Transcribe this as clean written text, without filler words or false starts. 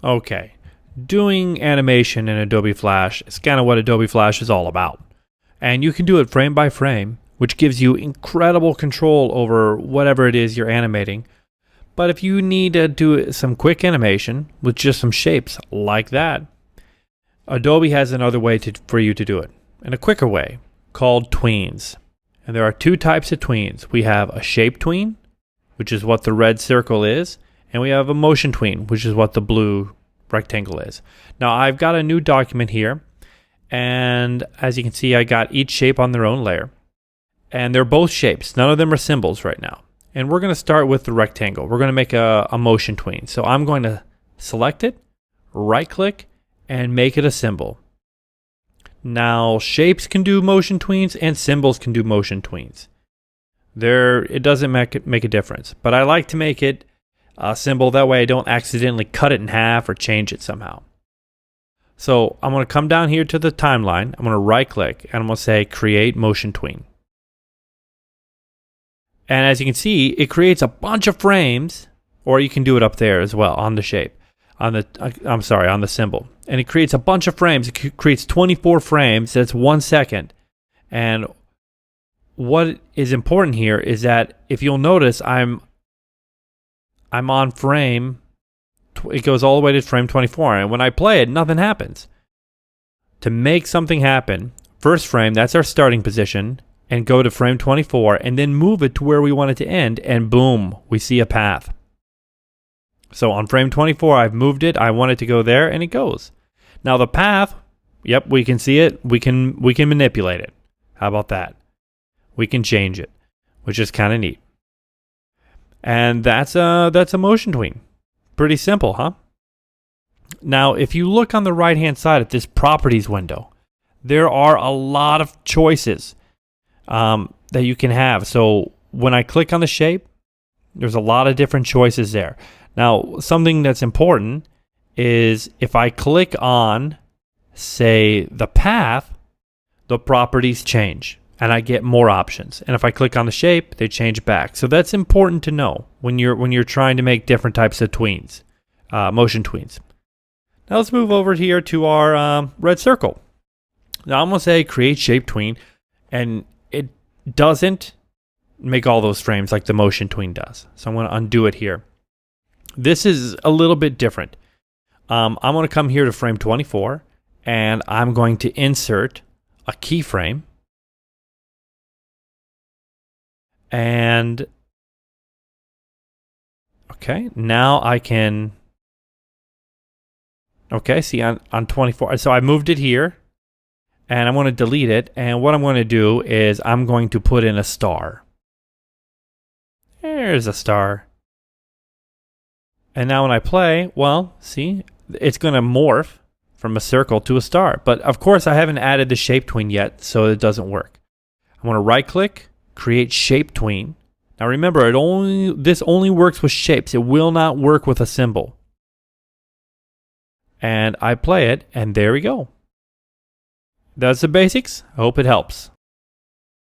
Okay, doing animation in Adobe Flash is kind of what Adobe Flash is all about. And you can do it frame by frame, which gives you incredible control over whatever it is you're animating. But if you need to do some quick animation with just some shapes like that, Adobe has another way for you to do it, in a quicker way, called tweens. And there are two types of tweens. We have a shape tween, which is what the red circle is, and we have a motion tween, which is what the blue rectangle is. Now I've got a new document here, and as you can see, I got each shape on their own layer. And they're both shapes. None of them are symbols right now. And we're going to start with the rectangle. We're going to make a motion tween. So I'm going to select it, right click, and make it a symbol. Now shapes can do motion tweens and symbols can do motion tweens. It doesn't make a difference. But I like to make it a symbol. That way I don't accidentally cut it in half or change it somehow. So I'm going to come down here to the timeline. I'm going to right click and I'm going to say create motion tween. And as you can see, it creates a bunch of frames, or you can do it up there as well on the shape, on the symbol. And it creates a bunch of frames. It creates 24 frames. That's 1 second. And what is important here is that if you'll notice, I'm on frame. It goes all the way to frame 24, and when I play it, nothing happens. To make something happen, first frame, that's our starting position, and go to frame 24, and then move it to where we want it to end, and boom, we see a path. So on frame 24, I've moved it, I want it to go there, and it goes. Now the path, yep, we can see it, we can manipulate it. How about that? We can change it, which is kind of neat. And that's a motion tween. Pretty simple, huh? Now, if you look on the right-hand side at this properties window, there are a lot of choices that you can have. So when I click on the shape, there's a lot of different choices there. Now, something that's important is if I click on, say, the path, the properties change and I get more options. And if I click on the shape, they change back. So that's important to know when you're trying to make different types of tweens, motion tweens. Now let's move over here to our red circle. Now I'm going to say create shape tween, and it doesn't make all those frames like the motion tween does. So I'm going to undo it here. This is a little bit different. I'm going to come here to frame 24, and I'm going to insert a keyframe. And okay, now I can, okay, see on 24. So I moved it here, and I'm going to delete it. And what I'm going to do is I'm going to put in a star. There's a star. And now when I play, well, see, it's going to morph from a circle to a star. But of course, I haven't added the shape tween yet, so it doesn't work. I'm going to right click, create shape tween. Now remember, this only works with shapes. It will not work with a symbol. And I play it, and there we go. That's the basics. I hope it helps.